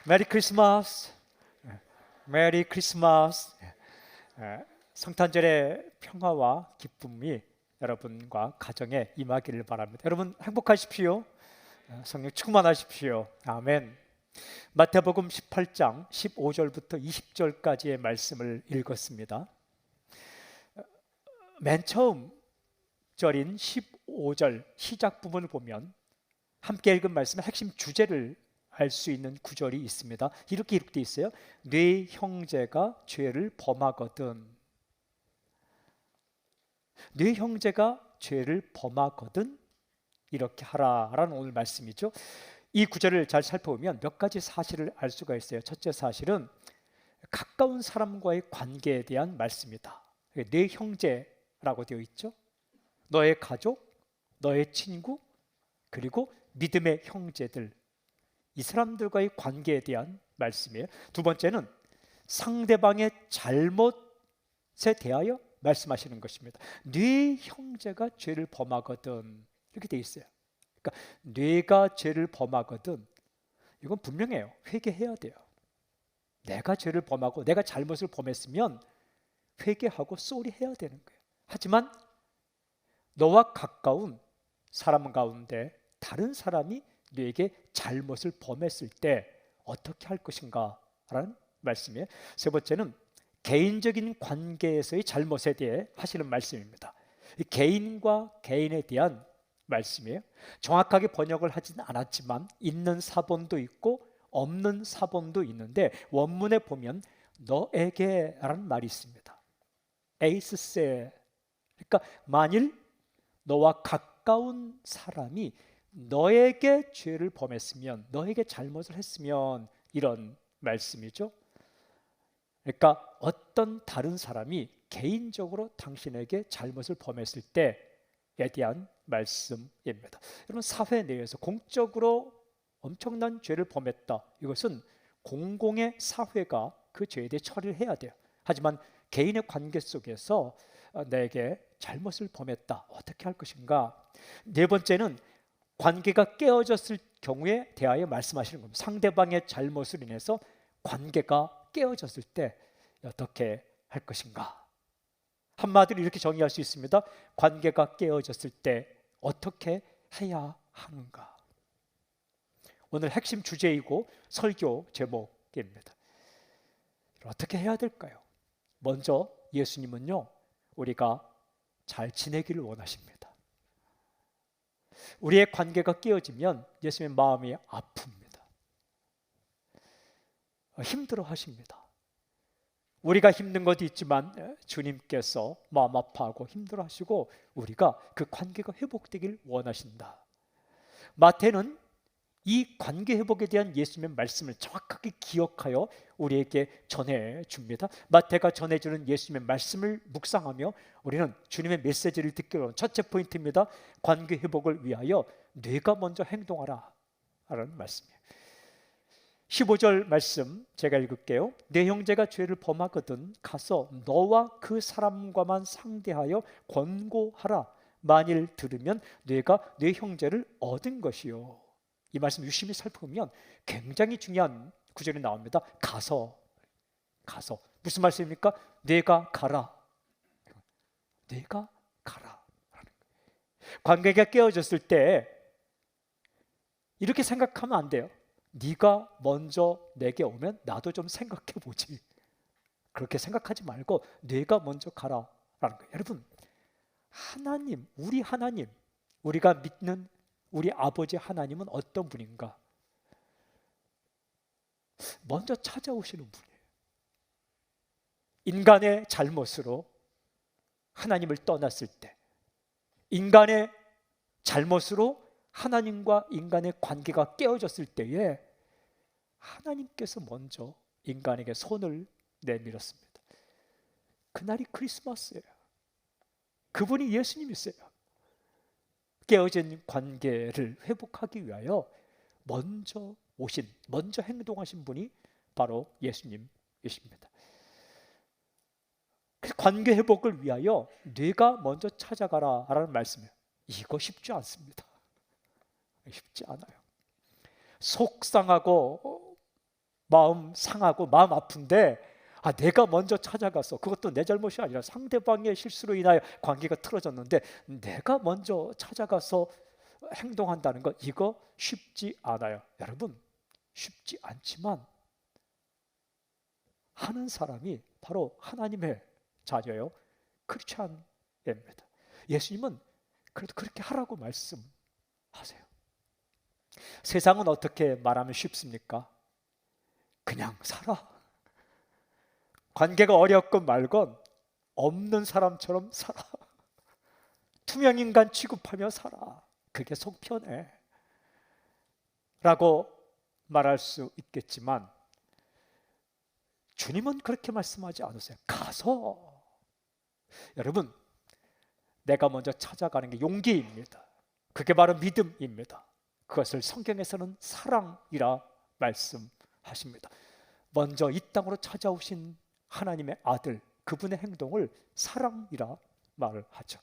메리 크리스마스. 메리 크리스마스. 성탄절의 평화와 기쁨이 여러분과 가정에 임하기를 바랍니다. 여러분 행복하십시오. 성령 충만하십시오. 아멘. 마태복음 18장 15절부터 20절까지의 말씀을 읽었습니다. 맨 처음 절인 15절 시작 부분을 보면 함께 읽은 말씀의 핵심 주제를 알 수 있는 구절이 있습니다. 이렇게 기록되어 있어요. 네 형제가 죄를 범하거든, 네 형제가 죄를 범하거든 이렇게 하라라는 오늘 말씀이죠. 이 구절을 잘 살펴보면 몇 가지 사실을 알 수가 있어요. 첫째 사실은 가까운 사람과의 관계에 대한 말씀이다. 네 형제라고 되어 있죠. 너의 가족, 너의 친구, 그리고 믿음의 형제들, 이 사람들과의 관계에 대한 말씀이에요. 두 번째는 상대방의 잘못에 대하여 말씀하시는 것입니다. 네 형제가 죄를 범하거든 이렇게 되어 있어요. 그러니까 뇌가 죄를 범하거든, 이건 분명해요. 회개해야 돼요. 내가 죄를 범하고 내가 잘못을 범했으면 회개하고 쏘리 해야 되는 거예요. 하지만 너와 가까운 사람 가운데 다른 사람이 너에게 잘못을 범했을 때 어떻게 할 것인가 라는 말씀이에요. 세 번째는 개인적인 관계에서의 잘못에 대해 하시는 말씀입니다. 개인과 개인에 대한 말씀이에요. 정확하게 번역을 하진 않았지만 있는 사본도 있고 없는 사본도 있는데 원문에 보면 너에게 라는 말이 있습니다. 에이스세. 그러니까 만일 너와 가까운 사람이 너에게 죄를 범했으면, 너에게 잘못을 했으면, 이런 말씀이죠. 그러니까 어떤 다른 사람이 개인적으로 당신에게 잘못을 범했을 때에 대한 말씀입니다. 여러분, 사회 내에서 공적으로 엄청난 죄를 범했다, 이것은 공공의 사회가 그 죄에 대해 처리를 해야 돼요. 하지만 개인의 관계 속에서 내게 잘못을 범했다, 어떻게 할 것인가. 네 번째는 관계가 깨어졌을 경우에 대하여 말씀하시는 겁니다. 상대방의 잘못을 인해서 관계가 깨어졌을 때 어떻게 할 것인가. 한마디로 이렇게 정의할 수 있습니다. 관계가 깨어졌을 때 어떻게 해야 하는가. 오늘 핵심 주제이고 설교 제목입니다. 어떻게 해야 될까요? 먼저 예수님은요, 우리가 잘 지내기를 원하십니다. 우리의 관계가 깨어지면 예수님의 마음이 아픕니다. 힘들어 하십니다. 우리가 힘든 것도 있지만 주님께서 마음 아파하고 힘들어 하시고 우리가 그 관계가 회복되길 원하신다. 마태는 이 관계 회복에 대한 예수님의 말씀을 정확하게 기억하여 우리에게 전해줍니다. 마태가 전해주는 예수님의 말씀을 묵상하며 우리는 주님의 메시지를 듣기로 하는 첫째 포인트입니다. 관계 회복을 위하여 네가 먼저 행동하라 라는 말씀이에요. 15절 말씀 제가 읽을게요. 네 형제가 죄를 범하거든 가서 너와 그 사람과만 상대하여 권고하라. 만일 들으면 네가 네 형제를 얻은 것이요. 이 말씀 유심히 살펴보면 굉장히 중요한 구절이 나옵니다. 가서. 무슨 말씀입니까? 네가 가라. 네가 가라. 관계가 깨어졌을 때 이렇게 생각하면 안 돼요. 네가 먼저 내게 오면 나도 좀 생각해 보지. 그렇게 생각하지 말고 네가 먼저 가라라는 거예요. 여러분, 하나님, 우리 하나님, 우리가 믿는 우리 아버지 하나님은 어떤 분인가? 먼저 찾아오시는 분이에요. 인간의 잘못으로 하나님을 떠났을 때, 인간의 잘못으로 하나님과 인간의 관계가 깨어졌을 때에 하나님께서 먼저 인간에게 손을 내밀었습니다. 그날이 크리스마스예요. 그분이 예수님이세요. 깨어진 관계를 회복하기 위하여 먼저 오신, 먼저 행동하신 분이 바로 예수님이십니다. 관계 회복을 위하여 네가 먼저 찾아가라 라는 말씀이에요. 이거 쉽지 않습니다. 쉽지 않아요. 속상하고 마음 상하고 마음 아픈데 내가 먼저 찾아가서, 그것도 내 잘못이 아니라 상대방의 실수로 인하여 관계가 틀어졌는데 내가 먼저 찾아가서 행동한다는 것, 이거 쉽지 않아요. 여러분, 쉽지 않지만 하는 사람이 바로 하나님의 자녀요, 크리스찬입니다. 예수님은 그래도 그렇게 하라고 말씀하세요. 세상은 어떻게 말하면 쉽습니까? 그냥 살아. 관계가 어렵건 말건 없는 사람처럼 살아. 투명인간 취급하며 살아. 그게 속 편해 라고 말할 수 있겠지만 주님은 그렇게 말씀하지 않으세요. 가서, 여러분, 내가 먼저 찾아가는 게 용기입니다. 그게 바로 믿음입니다. 그것을 성경에서는 사랑이라 말씀하십니다. 먼저 이 땅으로 찾아오신 하나님의 아들, 그분의 행동을 사랑이라 말을 하죠.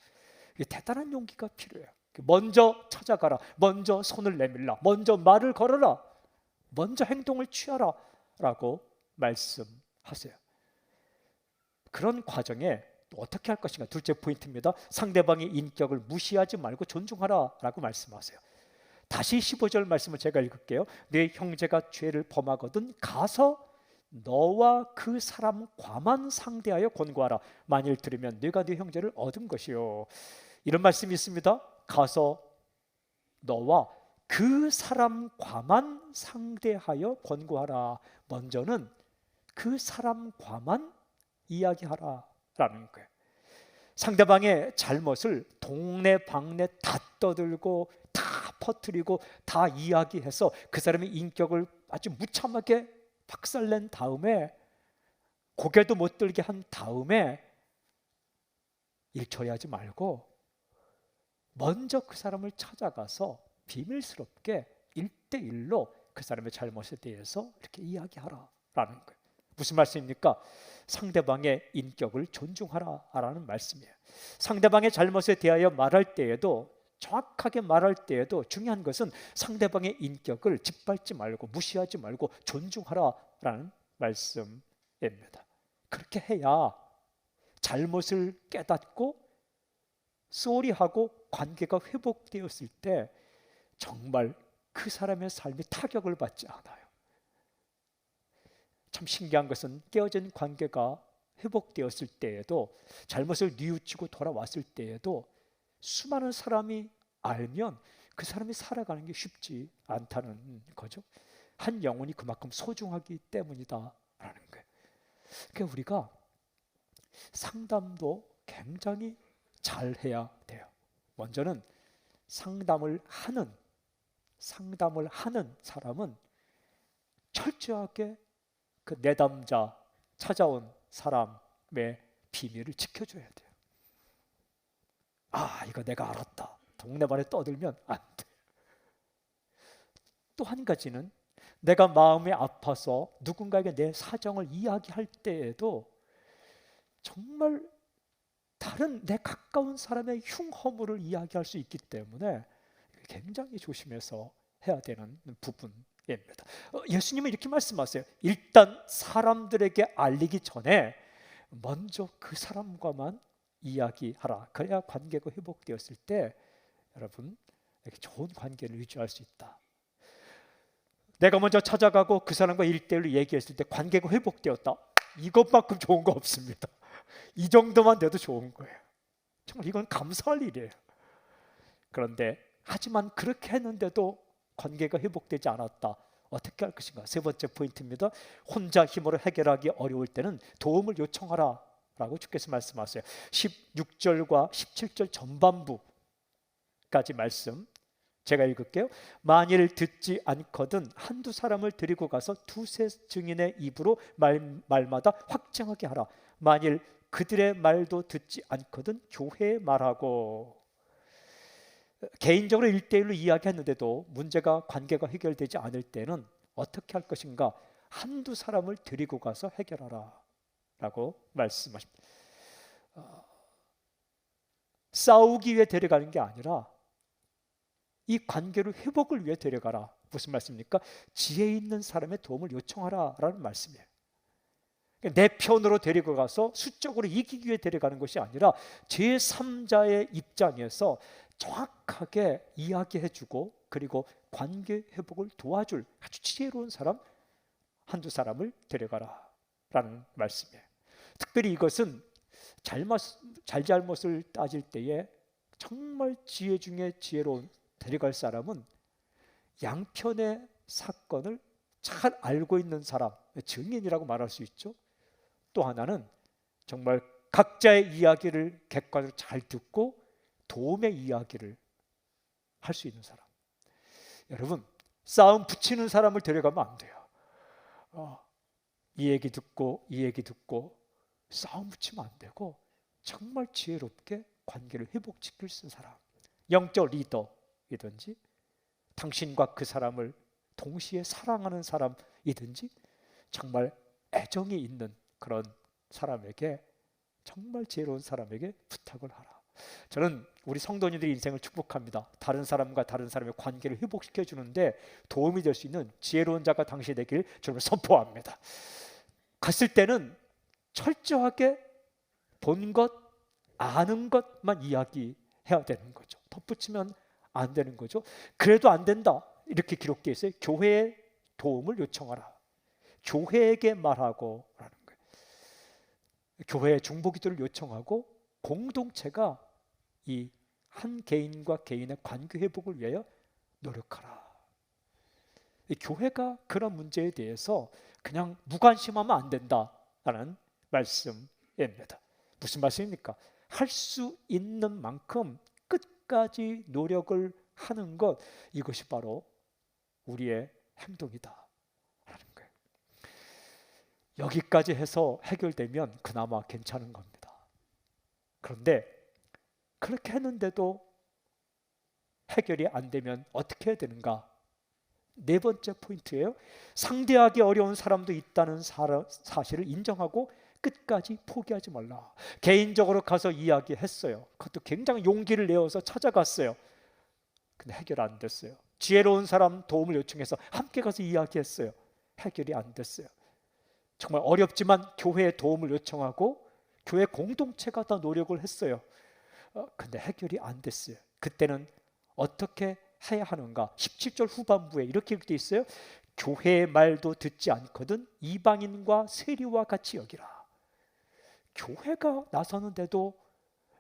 대단한 용기가 필요해요. 먼저 찾아가라, 먼저 손을 내밀라, 먼저 말을 걸어라, 먼저 행동을 취하라 라고 말씀하세요. 그런 과정에 어떻게 할 것인가, 둘째 포인트입니다. 상대방의 인격을 무시하지 말고 존중하라 라고 말씀하세요. 다시 15절 말씀을 제가 읽을게요. 내 형제가 죄를 범하거든 가서 너와 그 사람 과만 상대하여 권고하라. 만일 들으면 네가 네 형제를 얻은 것이요. 이런 말씀이 있습니다. 가서 너와 그 사람 과만 상대하여 권고하라. 먼저는 그 사람 과만 이야기하라 라는 거예요. 상대방의 잘못을 동네방네 다 떠들고 다 퍼뜨리고 다 이야기해서 그 사람의 인격을 아주 무참하게 박살낸 다음에, 고개도 못 들게 한 다음에 일 처리하지 말고 먼저 그 사람을 찾아가서 비밀스럽게 1대1로 그 사람의 잘못에 대해서 이렇게 이야기하라라는 거예요. 무슨 말씀입니까? 상대방의 인격을 존중하라라는 말씀이에요. 상대방의 잘못에 대하여 말할 때에도, 정확하게 말할 때에도 중요한 것은 상대방의 인격을 짓밟지 말고 무시하지 말고 존중하라라는 말씀입니다. 그렇게 해야 잘못을 깨닫고 쏘리하고 관계가 회복되었을 때 정말 그 사람의 삶이 타격을 받지 않아요. 참 신기한 것은 깨어진 관계가 회복되었을 때에도, 잘못을 뉘우치고 돌아왔을 때에도 수많은 사람이 알면 그 사람이 살아가는 게 쉽지 않다는 거죠. 한 영혼이 그만큼 소중하기 때문이다라는 거예요. 그러니까 우리가 상담도 굉장히 잘 해야 돼요. 먼저는 상담을 하는 사람은 철저하게 그 내담자, 찾아온 사람의 비밀을 지켜줘야 돼요. 이거 내가 알았다, 동네방에 떠들면 안 돼. 또 한 가지는 내가 마음이 아파서 누군가에게 내 사정을 이야기할 때에도 정말 다른 내 가까운 사람의 흉허물을 이야기할 수 있기 때문에 굉장히 조심해서 해야 되는 부분입니다. 예수님은 이렇게 말씀하세요. 일단 사람들에게 알리기 전에 먼저 그 사람과만 이야기하라. 그래야 관계가 회복되었을 때 여러분, 이렇게 좋은 관계를 유지할 수 있다. 내가 먼저 찾아가고 그 사람과 1대1로 얘기했을 때 관계가 회복되었다. 이것만큼 좋은 거 없습니다. 이 정도만 돼도 좋은 거예요. 정말 이건 감사할 일이에요. 그런데 하지만 그렇게 했는데도 관계가 회복되지 않았다. 어떻게 할 것인가? 세 번째 포인트입니다. 혼자 힘으로 해결하기 어려울 때는 도움을 요청하라 라고 주께서 말씀하세요. 16절과 17절 전반부까지 말씀 제가 읽을게요. 만일 듣지 않거든 한두 사람을 데리고 가서 두세 증인의 입으로 말마다 확증하게 하라. 만일 그들의 말도 듣지 않거든 교회에 말하고. 개인적으로 1대1로 이야기했는데도 문제가, 관계가 해결되지 않을 때는 어떻게 할 것인가? 한두 사람을 데리고 가서 해결하라 라고 말씀하십니다. 싸우기 위해 데려가는 게 아니라 이 관계를 회복을 위해 데려가라 무슨 말씀입니까? 지혜 있는 사람의 도움을 요청하라라는 말씀이에요. 내 편으로 데리고 가서 수적으로 이기기 위해 데려가는 것이 아니라 제3자의 입장에서 정확하게 이야기해주고 그리고 관계 회복을 도와줄 아주 지혜로운 사람 한두 사람을 데려가라 라는 말씀이에요. 특별히 이것은 잘잘못을 따질 때에 정말 지혜 중에 지혜로운 데려갈 사람은 양편의 사건을 잘 알고 있는 사람, 증인이라고 말할 수 있죠. 또 하나는 정말 각자의 이야기를 객관적으로 잘 듣고 도움의 이야기를 할 수 있는 사람. 여러분, 싸움 붙이는 사람을 데려가면 안 돼요. 이 얘기 듣고 이 얘기 듣고 싸움 붙이면 안 되고 정말 지혜롭게 관계를 회복시킬 수 있는 사람, 영적 리더이든지 당신과 그 사람을 동시에 사랑하는 사람이든지 정말 애정이 있는 그런 사람에게, 정말 지혜로운 사람에게 부탁을 하라. 저는 우리 성도님들의 인생을 축복합니다. 다른 사람과 다른 사람의 관계를 회복시켜 주는데 도움이 될 수 있는 지혜로운 자가 당신이 되길 저는 선포합니다. 갔을 때는 철저하게 본 것, 아는 것만 이야기해야 되는 거죠. 덧붙이면 안 되는 거죠. 그래도 안 된다 이렇게 기록되어 있어요. 교회의 도움을 요청하라. 교회에게 말하고 라는 거예요. 교회의 중보기도를 요청하고 공동체가 이 한 개인과 개인의 관계 회복을 위하여 노력하라. 이 교회가 그런 문제에 대해서 그냥 무관심하면 안 된다라는 말씀입니다. 무슨 말씀입니까? 할 수 있는 만큼 끝까지 노력을 하는 것, 이것이 바로 우리의 행동이다 라는 거예요. 여기까지 해서 해결되면 그나마 괜찮은 겁니다. 그런데 그렇게 했는데도 해결이 안 되면 어떻게 해야 되는가? 네 번째 포인트예요. 상대하기 어려운 사람도 있다는 사실을 인정하고 끝까지 포기하지 말라. 개인적으로 가서 이야기했어요. 그것도 굉장히 용기를 내어서 찾아갔어요. 근데 해결 안 됐어요. 지혜로운 사람 도움을 요청해서 함께 가서 이야기했어요. 해결이 안 됐어요. 정말 어렵지만 교회의 도움을 요청하고 교회 공동체가 다 노력을 했어요. 근데 해결이 안 됐어요. 그때는 어떻게 해야 하는가? 17절 후반부에 이렇게 되어 있어요. 교회의 말도 듣지 않거든 이방인과 세리와 같이 여기라. 교회가 나서는데도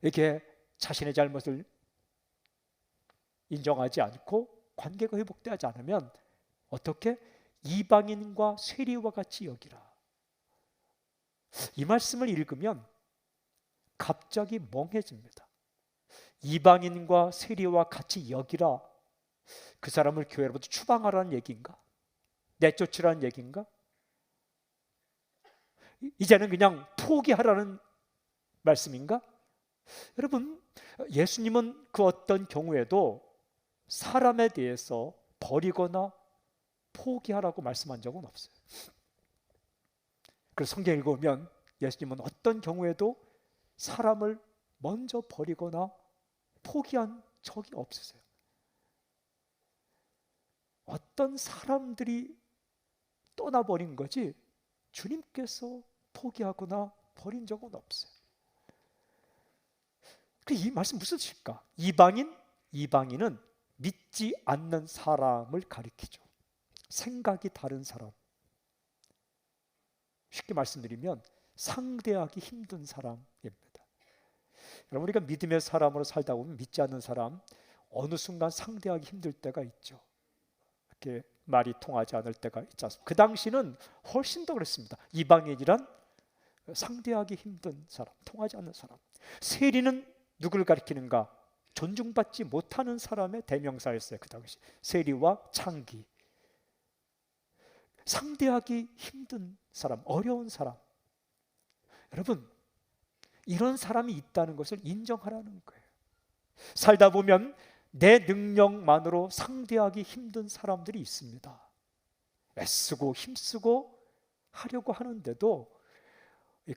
이게 자신의 잘못을 인정하지 않고 관계가 회복되지 않으면 어떻게? 이방인과 세리와 같이 여기라. 이 말씀을 읽으면 갑자기 멍해집니다. 이방인과 세리와 같이 여기라. 그 사람을 교회로부터 추방하라는 얘기인가? 내쫓으라는 얘기인가? 이제는 그냥 포기하라는 말씀인가? 여러분, 예수님은 그 어떤 경우에도 사람에 대해서 버리거나 포기하라고 말씀한 적은 없어요. 그래서 성경 읽으면 예수님은 어떤 경우에도 사람을 먼저 버리거나 포기한 적이 없으세요. 어떤 사람들이 떠나버린 거지 주님께서 포기하거나 버린 적은 없어요. 이 말씀 무슨 뜻일까? 이방인은 믿지 않는 사람을 가리키죠. 생각이 다른 사람. 쉽게 말씀드리면 상대하기 힘든 사람입니다. 여러분, 우리가 믿음의 사람으로 살다 보면 믿지 않는 사람 어느 순간 상대하기 힘들 때가 있죠. 이렇게 말이 통하지 않을 때가 있지 않습니까? 그 당시는 훨씬 더 그랬습니다. 이방인이란 상대하기 힘든 사람, 통하지 않는 사람. 세리는 누구를 가리키는가? 존중받지 못하는 사람의 대명사였어요. 그 당시 세리와 창기. 상대하기 힘든 사람, 어려운 사람. 여러분, 이런 사람이 있다는 것을 인정하라는 거예요. 살다 보면 내 능력만으로 상대하기 힘든 사람들이 있습니다. 애쓰고 힘쓰고 하려고 하는데도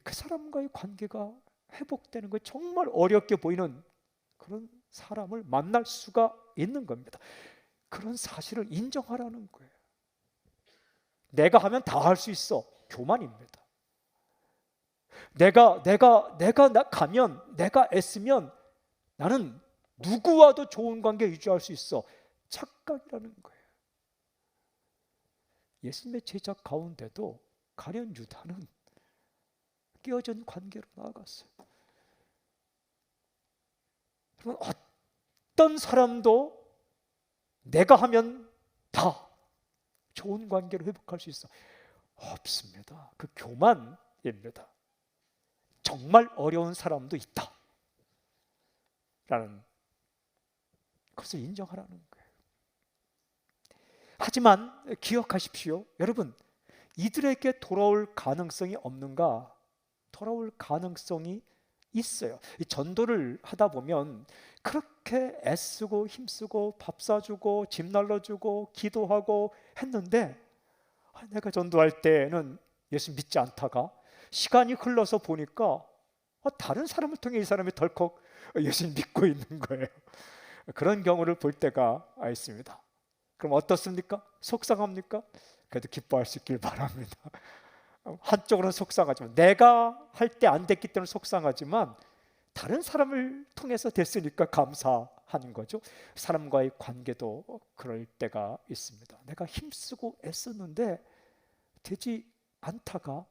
그 사람과의 관계가 회복되는 거 정말 어렵게 보이는 그런 사람을 만날 수가 있는 겁니다. 그런 사실을 인정하라는 거예요. 내가 하면 다 할 수 있어. 교만입니다. 내가 가면, 내가 애쓰면 나는 누구와도 좋은 관계 유지할 수 있어. 착각이라는 거예요. 예수님의 제자 가운데도 가룟 유다는 깨어진 관계로 나아갔어요. 그러면 어떤 사람도 내가 하면 다 좋은 관계로 회복할 수 있어? 없습니다. 그 교만입니다. 정말 어려운 사람도 있다 라는 것을 인정하라는 거예요. 하지만 기억하십시오. 여러분, 이들에게 돌아올 가능성이 없는가? 돌아올 가능성이 있어요. 이 전도를 하다 보면 그렇게 애쓰고 힘쓰고 밥 사주고 집 날라주고 기도하고 했는데, 내가 전도할 때는 예수 믿지 않다가 시간이 흘러서 보니까 다른 사람을 통해 이 사람이 덜컥 예수 믿고 있는 거예요. 그런 경우를 볼 때가 있습니다. 그럼 어떻습니까? 속상합니까? 그래도 기뻐할 수 있길 바랍니다. 한쪽으로는 속상하지만, 내가 할 때 안 됐기 때문에 속상하지만 다른 사람을 통해서 됐으니까 감사하는 거죠. 사람과의 관계도 그럴 때가 있습니다. 내가 힘쓰고 애썼는데 되지 않다가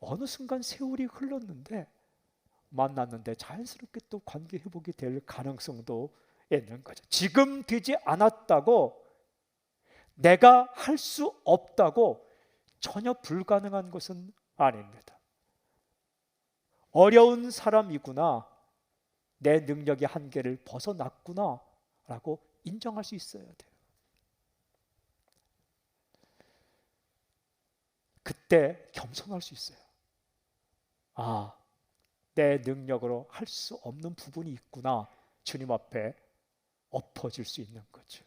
어느 순간 세월이 흘렀는데 만났는데 자연스럽게 또 관계 회복이 될 가능성도 있는 거죠. 지금 되지 않았다고 내가 할 수 없다고 전혀 불가능한 것은 아닙니다. 어려운 사람이구나, 내 능력의 한계를 벗어났구나 라고 인정할 수 있어야 돼요. 그때 겸손할 수 있어요. 내 능력으로 할 수 없는 부분이 있구나, 주님 앞에 엎어질 수 있는 거죠.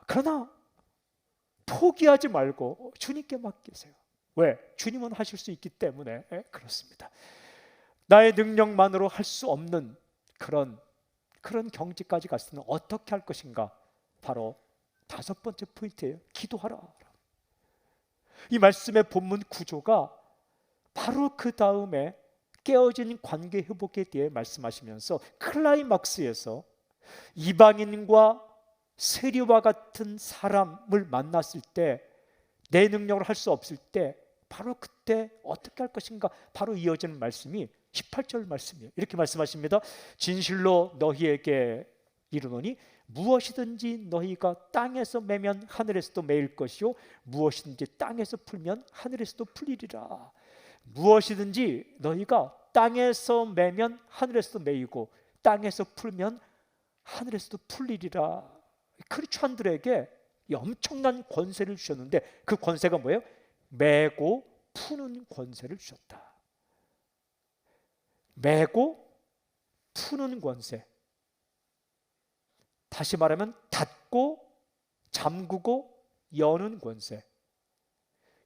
그러나 포기하지 말고 주님께 맡기세요. 왜? 주님은 하실 수 있기 때문에 그렇습니다. 나의 능력만으로 할 수 없는 그런 경지까지 갔을 때는 어떻게 할 것인가? 바로 5번째 포인트예요. 기도하라. 이 말씀의 본문 구조가 바로 그 다음에 깨어진 관계 회복에 대해 말씀하시면서 클라이막스에서 이방인과 세리와 같은 사람을 만났을 때, 내 능력으로 할 수 없을 때 바로 그때 어떻게 할 것인가, 바로 이어지는 말씀이 18절 말씀이에요. 이렇게 말씀하십니다. 진실로 너희에게 이르노니 무엇이든지 너희가 땅에서 매면 하늘에서도 매일 것이요 무엇이든지 땅에서 풀면 하늘에서도 풀리리라. 무엇이든지 너희가 땅에서 매면 하늘에서도 매이고 땅에서 풀면 하늘에서도 풀리리라. 크리스찬들에게 엄청난 권세를 주셨는데, 그 권세가 뭐예요? 매고 푸는 권세를 주셨다. 매고 푸는 권세. 다시 말하면 닫고 잠그고 여는 권세.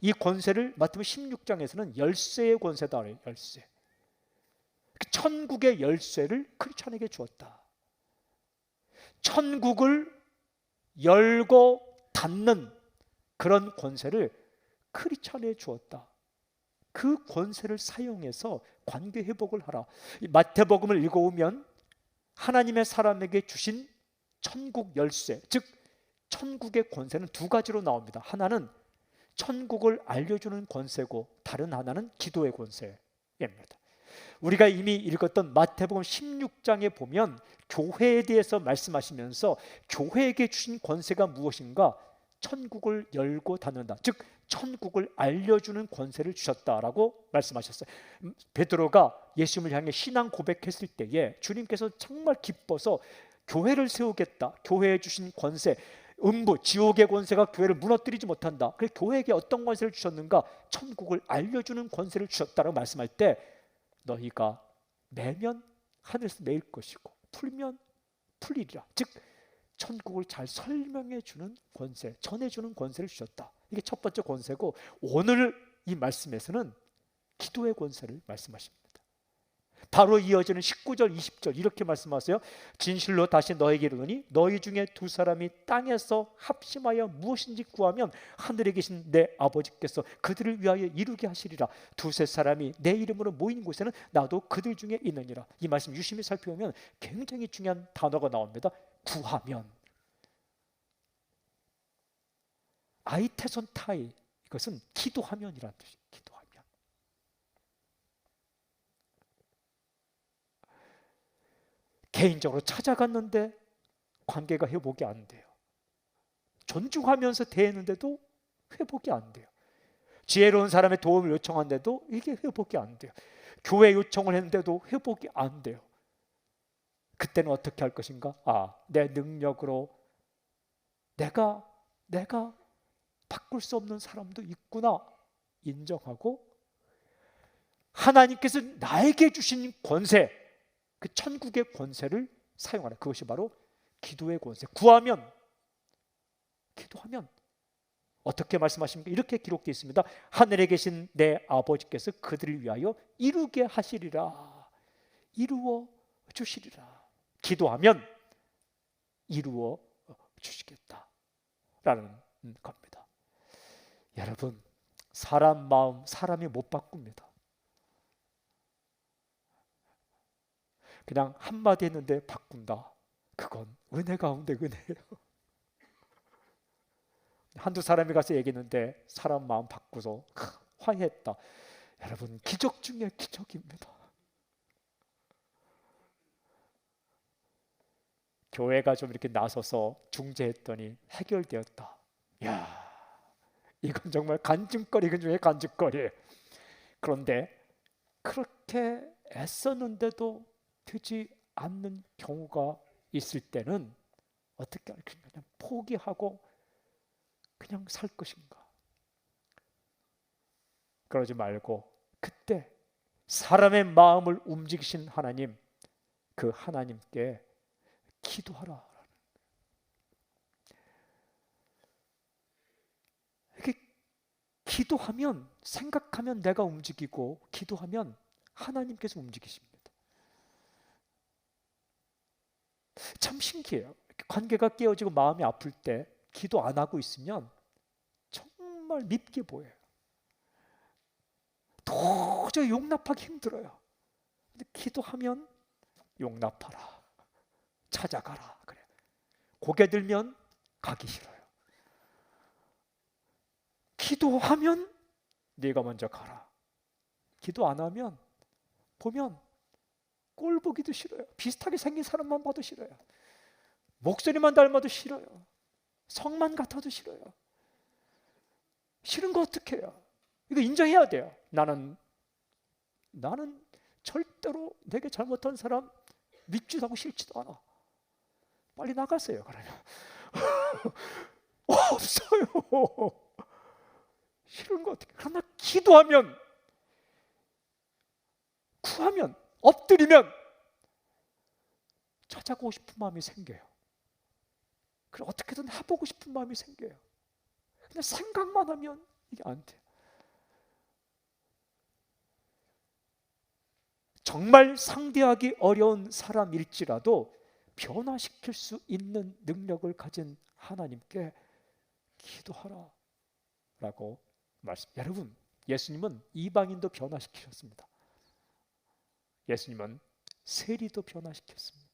이 권세를 마태복음 16장에서는 열쇠의 권세다 그래요. 열쇠. 천국의 열쇠를 크리스찬에게 주었다. 천국을 열고 닫는 그런 권세를 크리스찬에 주었다. 그 권세를 사용해서 관계 회복을 하라. 이 마태복음을 읽어오면 하나님의 사람에게 주신 천국 열쇠, 즉 천국의 권세는 2가지로 나옵니다. 하나는 천국을 알려주는 권세고 다른 하나는 기도의 권세입니다. 우리가 이미 읽었던 마태복음 16장에 보면 교회에 대해서 말씀하시면서 교회에게 주신 권세가 무엇인가? 천국을 열고 닫는다. 즉 천국을 알려주는 권세를 주셨다라고 말씀하셨어요. 베드로가 예수님을 향해 신앙 고백했을 때에 주님께서 정말 기뻐서 교회를 세우겠다. 교회에 주신 권세, 음부, 지옥의 권세가 교회를 무너뜨리지 못한다. 그래서 교회에게 어떤 권세를 주셨는가? 천국을 알려주는 권세를 주셨다라고 말씀할 때, 너희가 매면 하늘에서 매일 것이고 풀면 풀리리라. 즉 천국을 잘 설명해 주는 권세, 전해 주는 권세를 주셨다. 이게 첫 번째 권세고, 오늘 이 말씀에서는 기도의 권세를 말씀하십니다. 바로 이어지는 19절 20절 이렇게 말씀하세요. 진실로 다시 너에게 이르노니 너희 중에 두 사람이 땅에서 합심하여 무엇인지 구하면 하늘에 계신 내 아버지께서 그들을 위하여 이루게 하시리라. 두세 사람이 내 이름으로 모인 곳에는 나도 그들 중에 있느니라. 이 말씀 유심히 살펴보면 굉장히 중요한 단어가 나옵니다. 구하면. 아이테손타이, 이것은 기도하면이라는 뜻이에요. 기도하면. 개인적으로 찾아갔는데 관계가 회복이 안 돼요. 존중하면서 대했는데도 회복이 안 돼요. 지혜로운 사람의 도움을 요청한데도 이게 회복이 안 돼요. 교회 요청을 했는데도 회복이 안 돼요. 그때는 어떻게 할 것인가? 내 능력으로 내가 바꿀 수 없는 사람도 있구나 인정하고, 하나님께서 나에게 주신 권세, 그 천국의 권세를 사용하라. 그것이 바로 기도의 권세. 기도하면 어떻게 말씀하십니까? 이렇게 기록되어 있습니다. 하늘에 계신 내 아버지께서 그들을 위하여 이루게 하시리라. 이루어 주시리라. 기도하면 이루어 주시겠다라는 겁니다. 여러분, 사람 마음 사람이 못 바꿉니다. 그냥 한마디 했는데 바꾼다. 그건 은혜 가운데 은혜예요. 한두 사람이 가서 얘기했는데 사람 마음 바꾸서 화해했다. 여러분, 기적 중에 기적입니다. 교회가 좀 이렇게 나서서 중재했더니 해결되었다. 이야, 이건 정말 간증거리 중에 간증거리예요. 그런데 그렇게 애썼는데도 되지 않는 경우가 있을 때는 어떻게 할 것인가? 그냥 포기하고 그냥 살 것인가? 그러지 말고 그때 사람의 마음을 움직이신 하나님, 그 하나님께 기도하라. 이렇게 기도하면, 생각하면 내가 움직이고, 기도하면 하나님께서 움직이십니다. 참 신기해요. 관계가 깨어지고 마음이 아플 때 기도 안 하고 있으면 정말 밉게 보여요. 도저히 용납하기 힘들어요. 근데 기도하면 용납하라, 찾아가라. 그래. 고개 들면 가기 싫어요. 기도하면 네가 먼저 가라. 기도 안 하면 보면 꼴 보기도 싫어요. 비슷하게 생긴 사람만 봐도 싫어요. 목소리만 닮아도 싫어요. 성만 같아도 싫어요. 싫은 거 어떻게 해요? 이거 인정해야 돼요. 나는 절대로 내게 잘못한 사람 믿지도 않고 싫지도 않아. 빨리 나가세요. 그러면 없어요. 싫은 거 어떻게? 그러나 기도하면, 구하면, 엎드리면 찾아가고 싶은 마음이 생겨요. 그럼 어떻게든 해보고 싶은 마음이 생겨요. 그냥 생각만 하면 이게 안 돼요. 정말 상대하기 어려운 사람일지라도 변화시킬 수 있는 능력을 가진 하나님께 기도하라 라고 말씀. 여러분, 예수님은 이방인도 변화시키셨습니다. 예수님은 세리도 변화시켰습니다.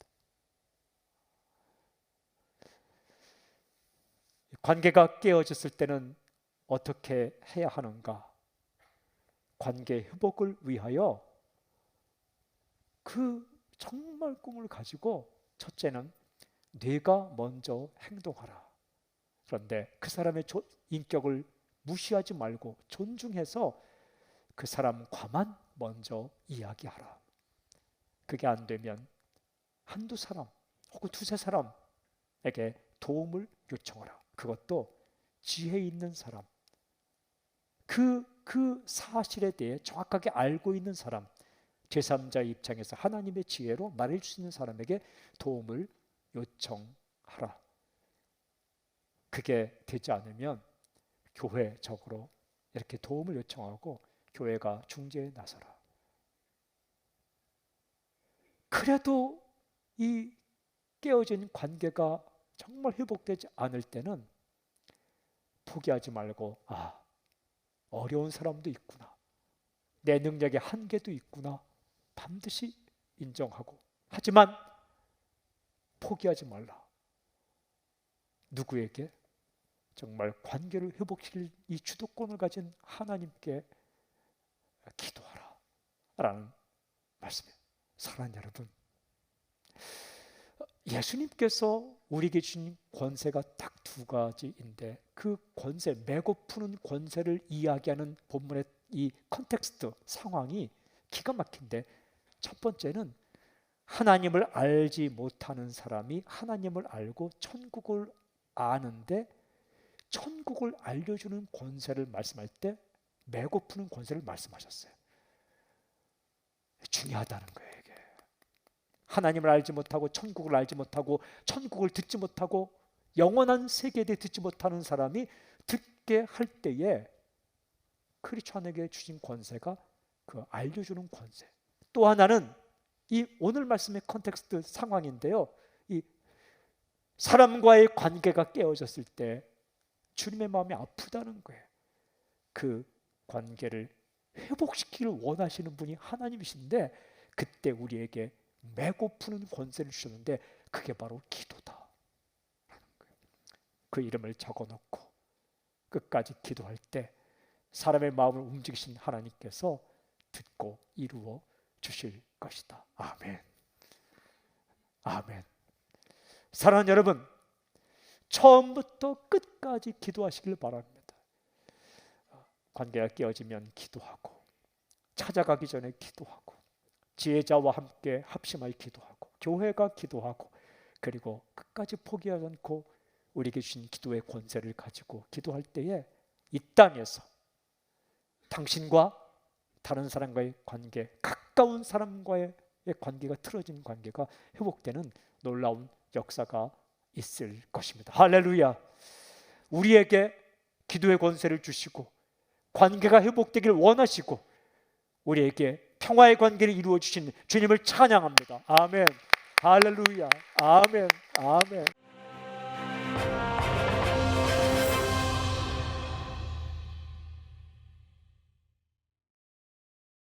관계가 깨어졌을 때는 어떻게 해야 하는가? 관계 회복을 위하여 그 정말 꿈을 가지고, 첫째는 네가 먼저 행동하라. 그런데 그 사람의 인격을 무시하지 말고 존중해서 그 사람과만 먼저 이야기하라. 그게 안 되면 한두 사람 혹은 두세 사람에게 도움을 요청하라. 그것도 지혜 있는 사람, 그 사실에 대해 정확하게 알고 있는 사람, 제3자의 입장에서 하나님의 지혜로 말할 수 있는 사람에게 도움을 요청하라. 그게 되지 않으면 교회적으로 이렇게 도움을 요청하고 교회가 중재에 나서라. 그래도 이 깨어진 관계가 정말 회복되지 않을 때는 포기하지 말고, 어려운 사람도 있구나, 내 능력의 한계도 있구나, 반드시 인정하고, 하지만 포기하지 말라. 누구에게? 정말 관계를 회복시킬 이 주도권을 가진 하나님께 기도하라 라는 말씀이에요. 사랑하는 여러분, 예수님께서 우리에게 주신 권세가 딱 두 가지인데, 그 권세, 메고 푸는 권세를 이야기하는 본문의 이 컨텍스트, 상황이 기가 막힌데, 첫 번째는 하나님을 알지 못하는 사람이 하나님을 알고 천국을 아는데, 천국을 알려주는 권세를 말씀할 때 메고 푸는 권세를 말씀하셨어요. 중요하다는 거예요. 이게 하나님을 알지 못하고 천국을 알지 못하고 천국을 듣지 못하고 영원한 세계에 대해 듣지 못하는 사람이 듣게 할 때에 크리스천에게 주신 권세가 그 알려주는 권세. 또 하나는 이 오늘 말씀의 컨텍스트 상황인데요, 이 사람과의 관계가 깨어졌을 때 주님의 마음이 아프다는 거예요. 그 관계를 회복시키기를 원하시는 분이 하나님이신데, 그때 우리에게 메고 푸는 권세를 주셨는데, 그게 바로 기도다. 그 이름을 적어놓고 끝까지 기도할 때 사람의 마음을 움직이신 하나님께서 듣고 이루어 주실 것이다. 아멘. 아멘. 사랑하는 여러분, 처음부터 끝까지 기도하시길 바랍니다. 관계가 깨어지면 기도하고, 찾아가기 전에 기도하고, 지혜자와 함께 합심하여 기도하고, 교회가 기도하고, 그리고 끝까지 포기하지 않고 우리에게 주신 기도의 권세를 가지고 기도할 때에 이 땅에서 당신과 다른 사람과의 관계, 가까운 사람과의 관계가 틀어진 관계가 회복되는 놀라운 역사가 있을 것입니다. 할렐루야. 우리에게 기도의 권세를 주시고 관계가 회복되길 원하시고 우리에게 평화의 관계를 이루어 주신 주님을 찬양합니다. 아멘. 할렐루야. 아멘. 아멘.